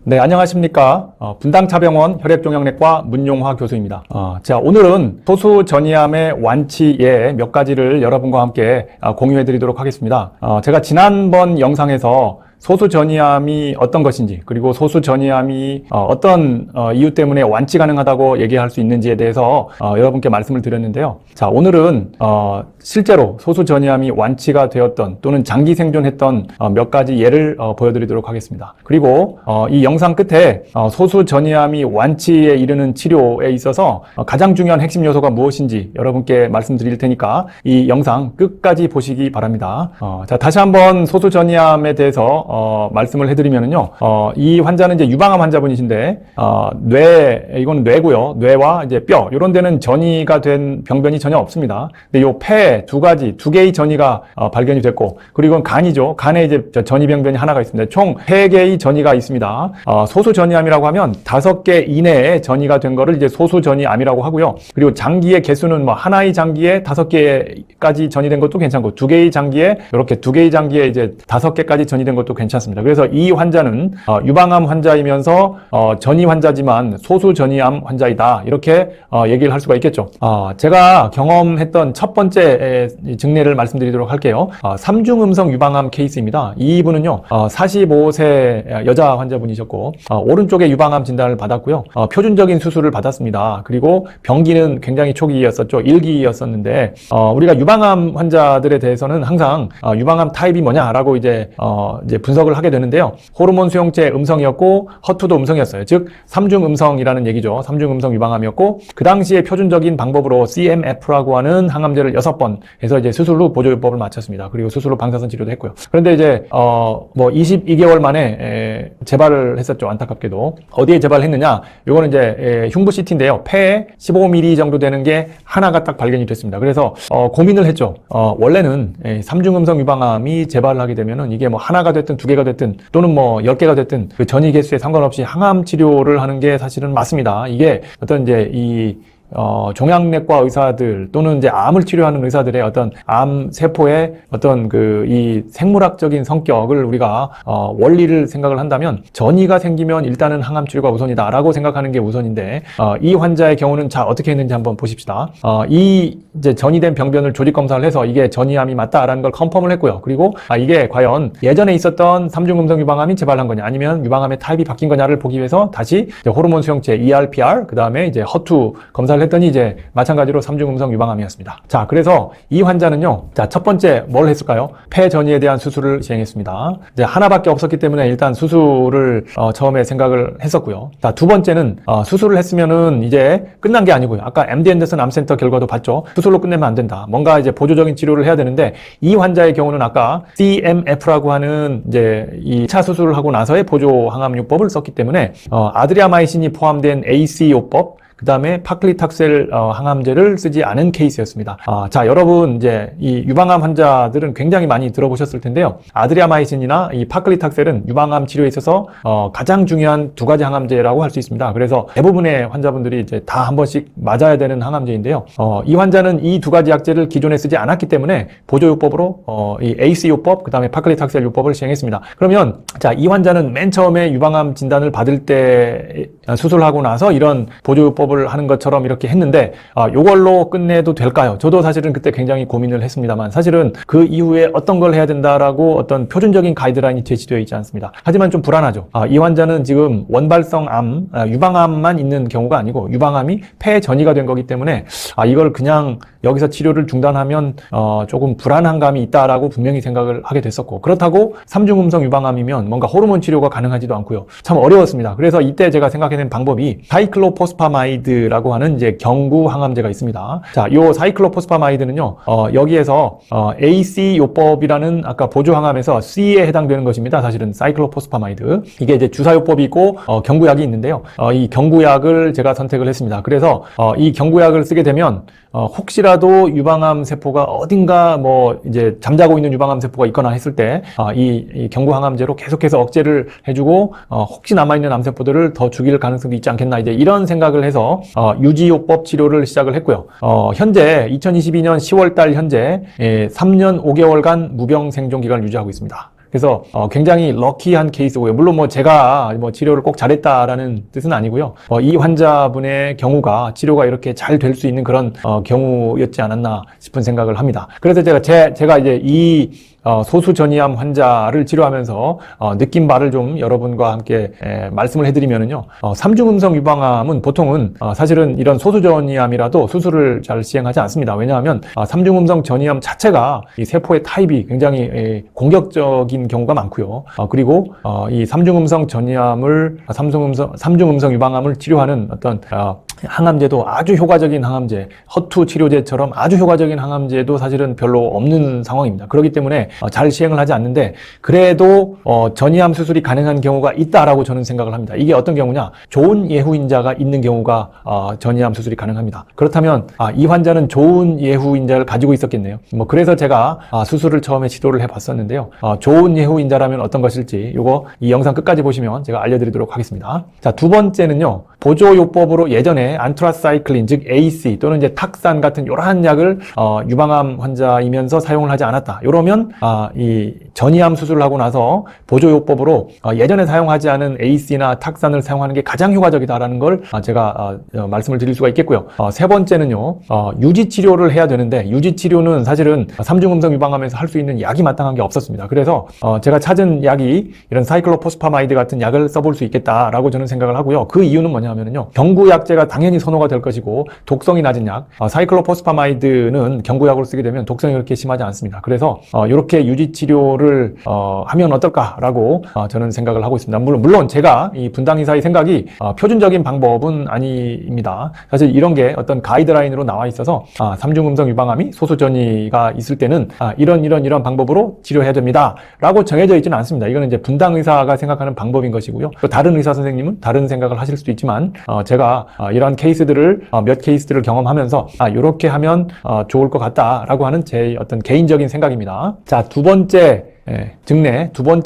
네, 안녕하십니까. 분당차병원 혈액종양내과 문용화 교수입니다. 자, 오늘은 소수전이암의 완치에 몇 가지를 여러분과 함께 공유해 드리도록 하겠습니다. 제가 지난번 영상에서 소수전이암이 어떤 것인지, 그리고 소수전이암이 어떤 이유 때문에 완치 가능하다고 얘기할 수 있는지에 대해서 여러분께 말씀을 드렸는데요. 자, 오늘은 실제로 소수전이암이 완치가 되었던 또는 장기 생존했던 몇 가지 예를 보여드리도록 하겠습니다. 그리고 이 영상 끝에 소수전이암이 완치에 이르는 치료에 있어서 가장 중요한 핵심 요소가 무엇인지 여러분께 말씀드릴 테니까 이 영상 끝까지 보시기 바랍니다. 자, 다시 한번 소수전이암에 대해서 말씀을 해드리면은요, 이 환자는 이제 유방암 환자분이신데, 이거는 뇌고요. 뇌와 이제 뼈, 이런 데는 전이가 된 병변이 전혀 없습니다. 근데 요 폐 두 개의 전이가 발견이 됐고, 그리고 간이죠. 간에 이제 전이 병변이 하나가 있습니다. 총 3개의 전이가 있습니다. 소수전이암이라고 하면 5개 이내에 전이가 된 거를 이제 소수전이암이라고 하고요. 그리고 장기의 개수는 뭐 하나의 장기에 5개까지 전이된 것도 괜찮고, 2개의 장기에, 이렇게 2개의 장기에 이제 5개까지 전이된 것도 괜찮습니다. 그래서 이 환자는 유방암 환자이면서 전이 환자지만 소수전이암 환자이다, 이렇게 얘기를 할 수가 있겠죠. 제가 경험했던 첫 번째 증례를 말씀드리도록 할게요. 3중음성 유방암 케이스입니다. 이분은요, 45세 여자 환자분이셨고, 오른쪽에 유방암 진단을 받았고요. 표준적인 수술을 받았습니다. 그리고 병기는 굉장히 초기였었죠. 1기였었는데 우리가 유방암 환자들에 대해서는 항상 유방암 타입이 뭐냐라고 이제 분석을 하게 되는데요. 호르몬 수용체 음성이었고 허투도 음성이었어요. 즉 3중 음성이라는 얘기죠. 3중 음성 유방암이었고, 그 당시에 표준적인 방법으로 CMF라고 하는 항암제를 6번 해서 이제 수술 후 보조요법을 마쳤습니다. 그리고 수술 후 방사선 치료도 했고요. 그런데 이제 22개월 만에 재발을 했었죠. 안타깝게도. 어디에 재발했느냐? 요거는 이제 흉부 CT인데요. 폐에 15mm 정도 되는 게 하나가 딱 발견이 됐습니다. 그래서 고민을 했죠. 원래는 3중 음성 유방암이 재발을 하게 되면은 이게 뭐 하나가 됐든 2개가 됐든 또는 뭐 10개가 됐든 그 전이 개수에 상관없이 항암 치료를 하는 게 사실은 맞습니다. 이게 어떤 이제 이 종양내과 의사들 또는 이제 암을 치료하는 의사들의 어떤 암 세포의 어떤 이 생물학적인 성격을 우리가 원리를 생각을 한다면 전이가 생기면 일단은 항암 치료가 우선이다라고 생각하는 게 우선인데, 이 환자의 경우는 자 어떻게 했는지 한번 보십시다. 이 이제 전이된 병변을 조직 검사를 해서 이게 전이암이 맞다라는 걸 컨펌을 했고요. 그리고 이게 과연 예전에 있었던 3중 음성 유방암이 재발한 거냐, 아니면 유방암의 타입이 바뀐 거냐를 보기 위해서 다시 이제 호르몬 수용체 ERPR, 그 다음에 이제 허투 검사를 했더니 이제 마찬가지로 3중 음성 유방암이었습니다. 자, 그래서 이 환자는요, 자, 첫 번째 뭘 했을까요? 폐 전이에 대한 수술을 시행했습니다. 이제 하나밖에 없었기 때문에 일단 수술을 처음에 생각을 했었고요. 자, 두 번째는 수술을 했으면은 이제 끝난 게 아니고요. 아까 MD 앤더슨 암센터 결과도 봤죠. 수술로 끝내면 안 된다. 뭔가 이제 보조적인 치료를 해야 되는데, 이 환자의 경우는 아까 CMF라고 하는 이제 이 2차 수술을 하고 나서의 보조 항암요법을 썼기 때문에 아드리아마이신이 포함된 AC요법, 그 다음에 파클리탁셀 항암제를 쓰지 않은 케이스였습니다. 자, 여러분 이제 이 유방암 환자들은 굉장히 많이 들어보셨을 텐데요. 아드리아마이신이나 이 파클리탁셀은 유방암 치료에 있어서 가장 중요한 2가지 항암제라고 할 수 있습니다. 그래서 대부분의 환자분들이 이제 다 한 번씩 맞아야 되는 항암제인데요. 이 환자는 이 2가지 약제를 기존에 쓰지 않았기 때문에 보조요법으로 이 AC요법, 그 다음에 파클리탁셀 요법을 시행했습니다. 그러면 자, 이 환자는 맨 처음에 유방암 진단을 받을 때 수술하고 나서 이런 보조요법 을 하는 것처럼 이렇게 했는데 요걸로 끝내도 될까요? 저도 사실은 그때 굉장히 고민을 했습니다만, 사실은 그 이후에 어떤 걸 해야 된다라고 어떤 표준적인 가이드라인이 제시되어 있지 않습니다. 하지만 좀 불안하죠. 이 환자는 지금 원발성 암, 유방암만 있는 경우가 아니고 유방암이 폐 전이가 된 거기 때문에 이걸 그냥 여기서 치료를 중단하면 조금 불안한 감이 있다라고 분명히 생각을 하게 됐었고, 그렇다고 3중 음성 유방암이면 뭔가 호르몬 치료가 가능하지도 않고요. 참 어려웠습니다. 그래서 이때 제가 생각해낸 방법이 사이클로포스파마이드라고 하는 이제 경구 항암제가 있습니다. 자, 요 사이클로포스파마이드는요, 여기에서 AC 요법이라는 아까 보조 항암에서 C에 해당되는 것입니다. 사실은 사이클로포스파마이드. 이게 이제 주사요법이고 경구약이 있는데요. 이 경구약을 제가 선택을 했습니다. 그래서 이 경구약을 쓰게 되면 혹시라도 유방암 세포가 어딘가 뭐 이제 잠자고 있는 유방암 세포가 있거나 했을 때 이 경구 항암제로 계속해서 억제를 해주고 혹시 남아있는 암세포들을 더 죽일 가능성도 있지 않겠나, 이제 이런 생각을 해서 유지요법 치료를 시작을 했고요. 현재 2022년 10월 달 현재 3년 5개월간 무병 생존 기간을 유지하고 있습니다. 그래서 굉장히 럭키한 케이스고요. 물론 뭐 제가 뭐 치료를 꼭 잘했다라는 뜻은 아니고요. 이 환자분의 경우가 치료가 이렇게 잘 될 수 있는 그런 경우였지 않았나 싶은 생각을 합니다. 그래서 제가 이제 이 소수 전이암 환자를 치료하면서 느낀 바를 좀 여러분과 함께 말씀을 해드리면은요. 삼중음성 유방암은 보통은 사실은 이런 소수 전이암이라도 수술을 잘 시행하지 않습니다. 왜냐하면 삼중음성 전이암 자체가 이 세포의 타입이 굉장히 공격적인 경우가 많고요. 그리고 이 삼중음성 전이암을 삼중음성 유방암을 치료하는 어떤 항암제도 아주 효과적인 항암제, 허투 치료제처럼 아주 효과적인 항암제도 사실은 별로 없는 상황입니다. 그렇기 때문에 잘 시행을 하지 않는데 그래도 전이암 수술이 가능한 경우가 있다라고 저는 생각을 합니다. 이게 어떤 경우냐? 좋은 예후인자가 있는 경우가 전이암 수술이 가능합니다. 그렇다면 이 환자는 좋은 예후인자를 가지고 있었겠네요. 뭐 그래서 제가 수술을 처음에 시도를 해봤었는데요. 좋은 예후인자라면 어떤 것일지 이 영상 끝까지 보시면 제가 알려드리도록 하겠습니다. 자, 두 번째는요. 보조요법으로 예전에 안트라사이클린, 즉 AC 또는 이제 탁산 같은 이러한 약을 유방암 환자이면서 사용을 하지 않았다. 이러면 이 전이암 수술을 하고 나서 보조요법으로 예전에 사용하지 않은 AC나 탁산을 사용하는 게 가장 효과적이다라는 걸 제가 말씀을 드릴 수가 있겠고요. 세 번째는요. 유지 치료를 해야 되는데 유지 치료는 사실은 삼중음성 유방암에서 할 수 있는 약이 마땅한 게 없었습니다. 그래서 제가 찾은 약이 이런 사이클로포스파마이드 같은 약을 써볼 수 있겠다라고 저는 생각을 하고요. 그 이유는 뭐냐면요. 경구약제가 당연히 선호가 될 것이고 독성이 낮은 약, 사이클로포스파마이드는 경구약으로 쓰게 되면 독성이 그렇게 심하지 않습니다. 그래서 이렇게 유지 치료를 하면 어떨까라고 저는 생각을 하고 있습니다. 물론 제가 이 분당의사의 생각이 표준적인 방법은 아닙니다. 사실 이런 게 어떤 가이드라인으로 나와 있어서 삼중음성 유방암이 소수전이가 있을 때는 이런 방법으로 치료해야 됩니다 라고 정해져 있지는 않습니다. 이거는 이제 분당의사가 생각하는 방법인 것이고요. 또 다른 의사 선생님은 다른 생각을 하실 수도 있지만 제가 이러한 케이스들을 몇 케이스들을 경험하면서 이렇게 하면 좋을 것 같다라고 하는 제 어떤 개인적인 생각입니다. 자, 두 번째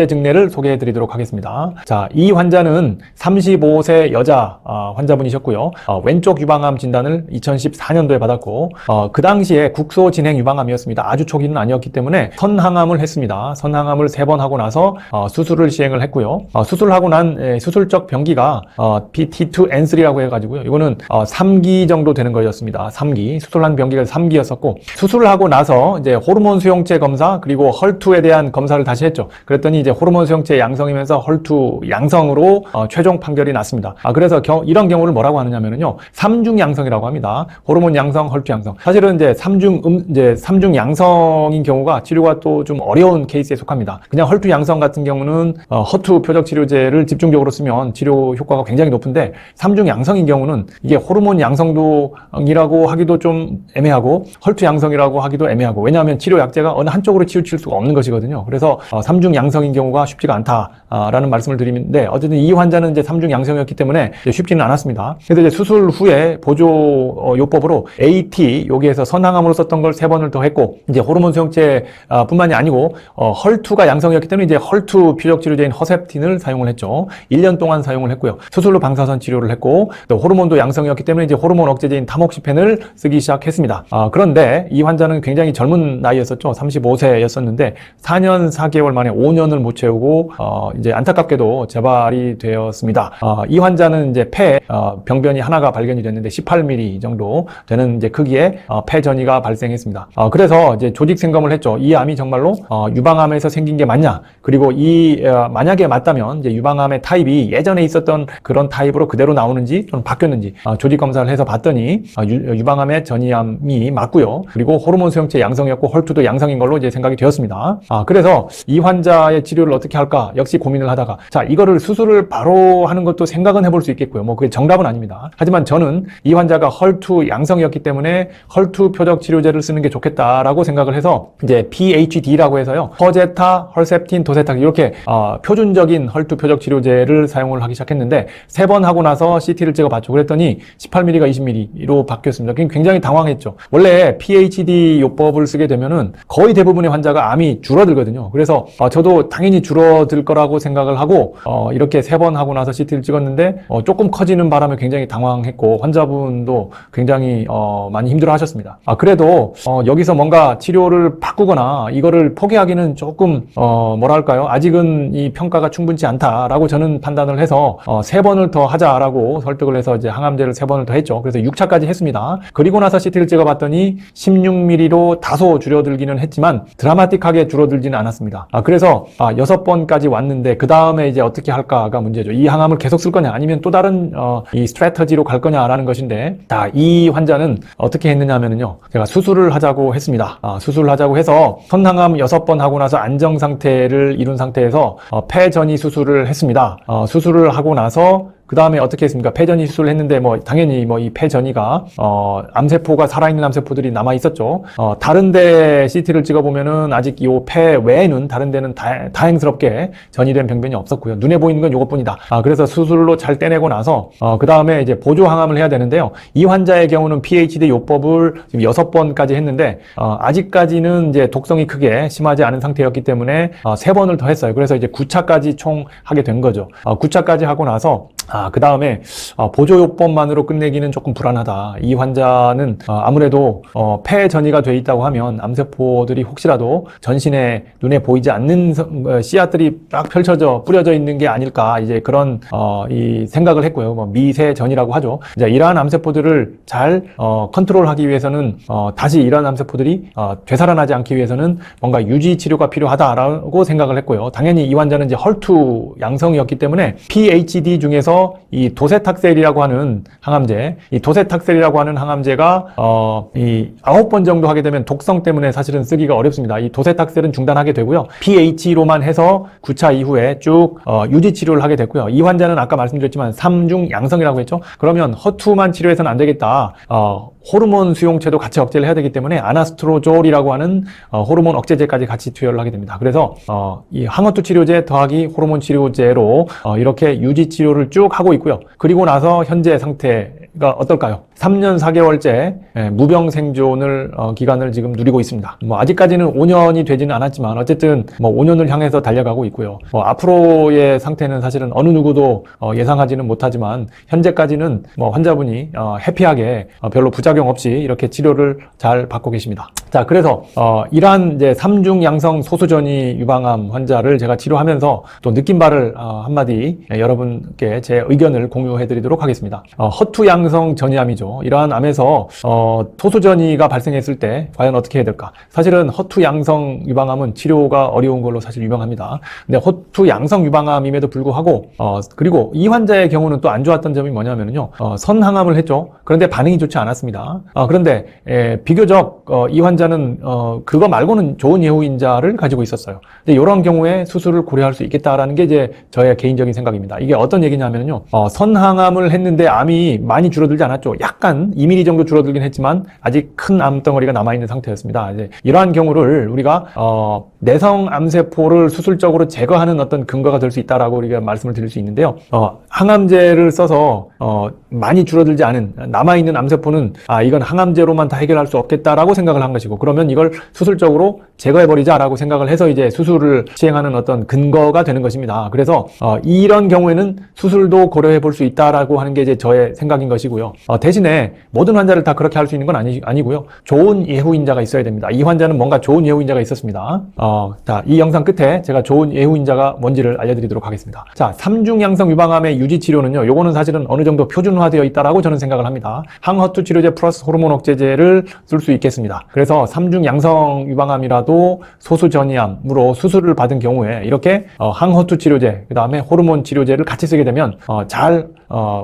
증례를 소개해 드리도록 하겠습니다. 자, 이 환자는 35세 여자 환자분이셨고요. 왼쪽 유방암 진단을 2014년도에 받았고 그 당시에 국소 진행 유방암이었습니다. 아주 초기는 아니었기 때문에 선항암을 했습니다. 선항암을 3번 하고 나서 수술을 시행을 했고요. 수술하고 난 수술적 병기가 PT2N3라고 해가지고요. 이거는 3기 정도 되는 거였습니다. 3기. 수술한 병기가 3기였었고 수술을 하고 나서 이제 호르몬 수용체 검사 그리고 헐투에 대한 검사를 다시 했죠. 그랬더니 이제 호르몬 수용체 양성이면서 헐투 양성으로 최종 판결이 났습니다. 그래서 이런 경우를 뭐라고 하느냐면요. 삼중 양성이라고 합니다. 호르몬 양성, 헐투 양성. 사실은 이제 삼중 양성인 경우가 치료가 또 좀 어려운 케이스에 속합니다. 그냥 헐투 양성 같은 경우는 허투 표적 치료제를 집중적으로 쓰면 치료 효과가 굉장히 높은데 삼중 양성인 경우는 이게 호르몬 양성이라고 하기도 좀 애매하고 헐투 양성이라고 하기도 애매하고 왜냐하면 치료 약제가 어느 한쪽으로 치우칠 수가 없는 것이거든요. 그래서 삼중 양성인 경우가 쉽지가 않다라는 말씀을 드리는데 어쨌든 이 환자는 이제 삼중 양성이었기 때문에 쉽지는 않았습니다. 그래서 이제 수술 후에 보조요법으로 AT 여기에서 선항암으로 썼던 걸 3번을 더 했고 이제 호르몬 수용체 뿐만이 아니고 헐투가 양성이었기 때문에 이제 헐투 표적 치료제인 허셉틴을 사용을 했죠. 1년 동안 사용을 했고요. 수술로 방사선 치료를 했고 또 호르몬도 양성이었기 때문에 이제 호르몬 억제제인 타목시펜을 쓰기 시작했습니다. 그런데 이 환자는 굉장히 젊은 나이였었죠. 35세였었는데 4년 4개월 만에 5년을 못 채우고 이제 안타깝게도 재발이 되었습니다. 이 환자는 이제 폐 병변이 하나가 발견이 됐는데 18mm 정도 되는 이제 크기의 폐 전이가 발생했습니다. 그래서 이제 조직 생검을 했죠. 이 암이 정말로 유방암에서 생긴 게 맞냐? 그리고 만약에 맞다면 이제 유방암의 타입이 예전에 있었던 그런 타입으로 그대로 나오는지 또는 바뀌었는지 조직 검사를 해서 봤더니 유방암의 전이암이 맞고요. 그리고 호르몬 수용체 양성이었고 헐투도 양성인 걸로 이제 생각이 되었습니다. 그래서 이 환자의 치료를 어떻게 할까 역시 고민을 하다가 자 이거를 수술을 바로 하는 것도 생각은 해볼 수 있겠고요. 뭐 그게 정답은 아닙니다. 하지만 저는 이 환자가 헐투 양성이었기 때문에 헐투 표적 치료제를 쓰는 게 좋겠다라고 생각을 해서 이제 PHD라고 해서요. 허제타, 헐셉틴, 도세탁 이렇게 표준적인 헐투 표적 치료제를 사용을 하기 시작했는데 3번 하고 나서 CT를 찍어봤죠. 그랬더니 18mm가 20mm로 바뀌었습니다. 굉장히 당황했죠. 원래 PHD 요법을 쓰게 되면은 거의 대부분의 환자가 암이 줄어들거든요. 있거든요. 그래서 저도 당연히 줄어들 거라고 생각을 하고 이렇게 3번 하고 나서 CT를 찍었는데 조금 커지는 바람에 굉장히 당황했고 환자분도 굉장히 많이 힘들어 하셨습니다. 그래도 여기서 뭔가 치료를 바꾸거나 이거를 포기하기는 조금 뭐랄까요? 아직은 이 평가가 충분치 않다라고 저는 판단을 해서 3번을 더 하자라고 설득을 해서 이제 항암제를 3번을 더 했죠. 그래서 6차까지 했습니다. 그리고 나서 CT를 찍어봤더니 16mm로 다소 줄어들기는 했지만 드라마틱하게 줄어들지는 않았습니다. 그래서 6번까지 왔는데 그 다음에 이제 어떻게 할까가 문제죠. 이 항암을 계속 쓸 거냐 아니면 또 다른 이 스트래터지로 갈 거냐라는 것인데 이 환자는 어떻게 했느냐면요. 제가 수술을 하자고 했습니다. 수술을 하자고 해서 선항암 6번 하고 나서 안정 상태를 이룬 상태에서 폐전이 수술을 했습니다. 수술을 하고 나서 그 다음에 어떻게 했습니까? 폐전이 수술을 했는데 당연히 이 폐전이가 암세포가 살아있는 암세포들이 남아 있었죠. 다른데 CT를 찍어보면은 아직 이 폐 외에는 다른 데는 다행스럽게 전이된 병변이 없었고요. 눈에 보이는 건 요것뿐이다. 그래서 수술로 잘 떼내고 나서 그 다음에 이제 보조 항암을 해야 되는데요. 이 환자의 경우는 PhD 요법을 지금 6번까지 했는데 아직까지는 이제 독성이 크게 심하지 않은 상태였기 때문에 3번을 더 했어요. 그래서 이제 9차까지 총 하게 된 거죠. 9차까지 하고 나서 그 다음에 보조요법만으로 끝내기는 조금 불안하다. 이 환자는 아무래도 폐 전이가 돼 있다고 하면 암세포들이 혹시라도 전신에 눈에 보이지 않는 씨앗들이 딱 펼쳐져 뿌려져 있는 게 아닐까 이제 그런 이 생각을 했고요. 미세전이라고 하죠. 이제 이러한 암세포들을 잘 컨트롤하기 위해서는 다시 이러한 암세포들이 되살아나지 않기 위해서는 뭔가 유지 치료가 필요하다라고 생각을 했고요. 당연히 이 환자는 이제 헐투 양성이었기 때문에 PhD 중에서 이 도세탁셀이라고 하는 항암제, 이 도세탁셀이라고 하는 항암제가 이 9번 정도 하게 되면 독성 때문에 사실은 쓰기가 어렵습니다. 이 도세탁셀은 중단하게 되고요. PH로만 해서 9차 이후에 쭉 유지 치료를 하게 됐고요. 이 환자는 아까 말씀드렸지만 3중 양성이라고 했죠. 그러면 허투만 치료해서는 안 되겠다. 호르몬 수용체도 같이 억제를 해야 되기 때문에 아나스트로졸이라고 하는 호르몬 억제제까지 같이 투여를 하게 됩니다. 그래서 이 항허투 치료제 더하기 호르몬 치료제로 이렇게 유지 치료를 쭉 하고 있고요. 그리고 나서 현재 상태가 어떨까요? 3년 4개월째 무병 생존을 기간을 지금 누리고 있습니다. 아직까지는 5년이 되지는 않았지만 어쨌든 5년을 향해서 달려가고 있고요. 앞으로의 상태는 사실은 어느 누구도 예상하지는 못하지만 현재까지는 환자분이 해피하게 별로 부작용 없이 이렇게 치료를 잘 받고 계십니다. 자, 그래서 이러한 이제 3중 양성 소수전이 유방암 환자를 제가 치료하면서 또 느낀 바를 한마디 여러분께 제 의견을 공유해 드리도록 하겠습니다. 허투 양성 전이암이죠. 이러한 암에서 소수전이가 발생했을 때 과연 어떻게 해야 될까? 사실은 허투 양성 유방암은 치료가 어려운 걸로 사실 유명합니다. 근데 허투 양성 유방암임에도 불구하고 그리고 이 환자의 경우는 또 안 좋았던 점이 뭐냐면요. 선항암을 했죠. 그런데 반응이 좋지 않았습니다. 그런데 비교적 이 환자는 그거 말고는 좋은 예후인자를 가지고 있었어요. 근데 이런 경우에 수술을 고려할 수 있겠다라는 게 이제 저의 개인적인 생각입니다. 이게 어떤 얘기냐면요. 선항암을 했는데 암이 많이 줄어들지 않았죠. 약간 2mm 정도 줄어들긴 했지만 아직 큰 암덩어리가 남아있는 상태였습니다. 이제 이러한 경우를 우리가 내성 암세포를 수술적으로 제거하는 어떤 근거가 될 수 있다라고 우리가 말씀을 드릴 수 있는데요. 항암제를 써서 많이 줄어들지 않은 남아있는 암세포는 이건 항암제로만 다 해결할 수 없겠다라고 생각을 한 것이고 그러면 이걸 수술적으로 제거해버리자라고 생각을 해서 이제 수술을 시행하는 어떤 근거가 되는 것입니다. 그래서 이런 경우에는 수술도 고려해 볼 수 있다라고 하는 게 이제 저의 생각인 것이고요. 대신에 모든 환자를 다 그렇게 할 수 있는 건 아니고요. 좋은 예후인자가 있어야 됩니다. 이 환자는 뭔가 좋은 예후인자가 있었습니다. 자, 이 영상 끝에 제가 좋은 예후인자가 뭔지를 알려드리도록 하겠습니다. 자, 3중 양성 유방암의 유지 치료는요. 요거는 사실은 어느 정도 표준화되어 있다라고 저는 생각을 합니다. 항허투 치료제 플러스 호르몬 억제제를 쓸 수 있겠습니다. 그래서 3중 양성 유방암이라도 소수 전이암으로 수술을 받은 경우에 이렇게 항허투 치료제, 그 다음에 호르몬 치료제를 같이 쓰게 되면 잘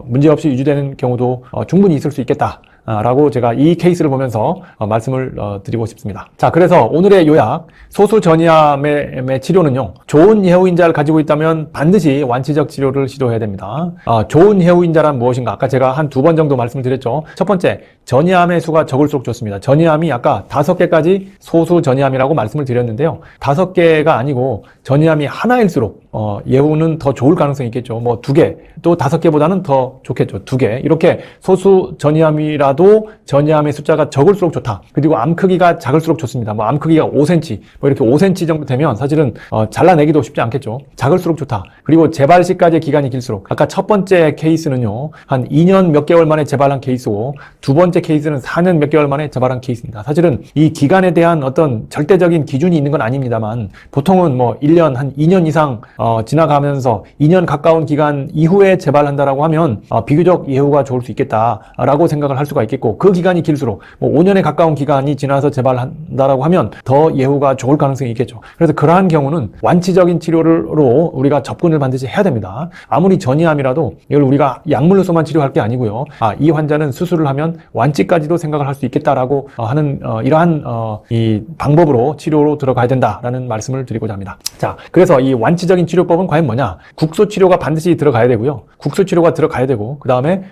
문제없이 유지되는 경우도 충분히 있을 수 있겠다. 라고 제가 이 케이스를 보면서 말씀을 드리고 싶습니다. 자, 그래서 오늘의 요약, 소수 전이암의 치료는요, 좋은 예후인자를 가지고 있다면 반드시 완치적 치료를 시도해야 됩니다. 좋은 예후인자란 무엇인가? 아까 제가 한 2번 정도 말씀을 드렸죠. 첫 번째, 전이암의 수가 적을수록 좋습니다. 전이암이 아까 5개까지 소수 전이암이라고 말씀을 드렸는데요. 5개가 아니고 전이암이 하나일수록 예후는 더 좋을 가능성이 있겠죠. 뭐 2개, 또 5개보다는 더 좋겠죠. 2개. 이렇게 소수 전이암이라도 전이암의 숫자가 적을수록 좋다. 그리고 암 크기가 작을수록 좋습니다. 뭐 암 크기가 5cm, 뭐 이렇게 5cm 정도 되면 사실은 잘라내기도 쉽지 않겠죠. 작을수록 좋다. 그리고 재발 시까지의 기간이 길수록, 아까 첫 번째 케이스는요, 한 2년 몇 개월 만에 재발한 케이스고, 두 번째 케이스는 4년 몇 개월 만에 재발한 케이스입니다. 사실은 이 기간에 대한 어떤 절대적인 기준이 있는 건 아닙니다만, 보통은 뭐 1년, 한 2년 이상 지나가면서 2년 가까운 기간 이후에 재발한다라고 하면 비교적 예후가 좋을 수 있겠다라고 생각을 할 수가 있겠고, 그 기간이 길수록 뭐 5년에 가까운 기간이 지나서 재발한다라고 하면 더 예후가 좋을 가능성이 있겠죠. 그래서 그러한 경우는 완치적인 치료로 우리가 접근을 반드시 해야 됩니다. 아무리 전이암이라도 이걸 우리가 약물로서만 치료할 게 아니고요. 이 환자는 수술을 하면 완치까지도 생각을 할 수 있겠다라고 하는 이러한 이 방법으로 치료로 들어가야 된다라는 말씀을 드리고자 합니다. 자, 그래서 이 완치적인 치료법은 과연 뭐냐? 국소 치료가 반드시 들어가야 되고요. 국소 치료가 들어가야 되고, 그 다음에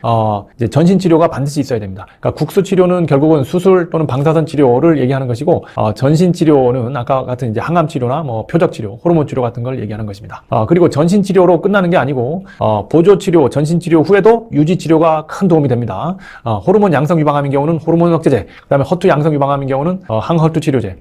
이제 전신 치료가 반드시 있어야 됩니다. 그러니까 국소 치료는 결국은 수술 또는 방사선 치료를 얘기하는 것이고, 전신 치료는 아까 같은 이제 항암 치료나 뭐 표적 치료, 호르몬 치료 같은 걸 얘기하는 것입니다. 그리고 전신 치료로 끝나는 게 아니고 보조 치료, 전신 치료 후에도 유지 치료가 큰 도움이 됩니다. 호르몬 양성 유방암인 경우는 호르몬 억제제, 그다음에 허투 양성 유방암인 경우는 항허투 치료제.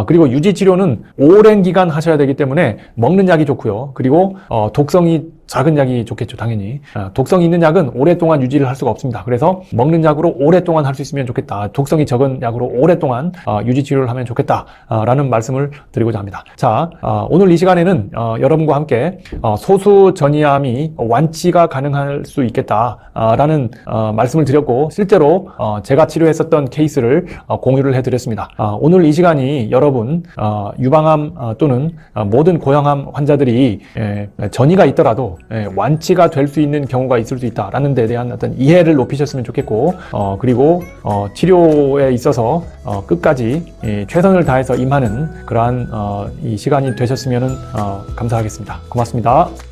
그리고 유지 치료는 오랜 기간 하셔야 되기 때문에 먹는 약이 좋고요. 그리고 독성이 작은 약이 좋겠죠, 당연히. 독성이 있는 약은 오랫동안 유지를 할 수가 없습니다. 그래서 먹는 약으로 오랫동안 할 수 있으면 좋겠다. 독성이 적은 약으로 오랫동안 유지 치료를 하면 좋겠다라는 말씀을 드리고자 합니다. 자, 오늘 이 시간에는 여러분과 함께 소수 전이암이 완치가 가능할 수 있겠다라는 말씀을 드렸고, 실제로 제가 치료했었던 케이스를 공유를 해드렸습니다. 오늘 이 시간이 여러분 유방암 또는 모든 고형암 환자들이 전이가 있더라도 완치가 될 수 있는 경우가 있을 수 있다라는 데 대한 어떤 이해를 높이셨으면 좋겠고, 그리고 치료에 있어서 끝까지 최선을 다해서 임하는 그러한 이 시간이 되셨으면 감사하겠습니다. 고맙습니다.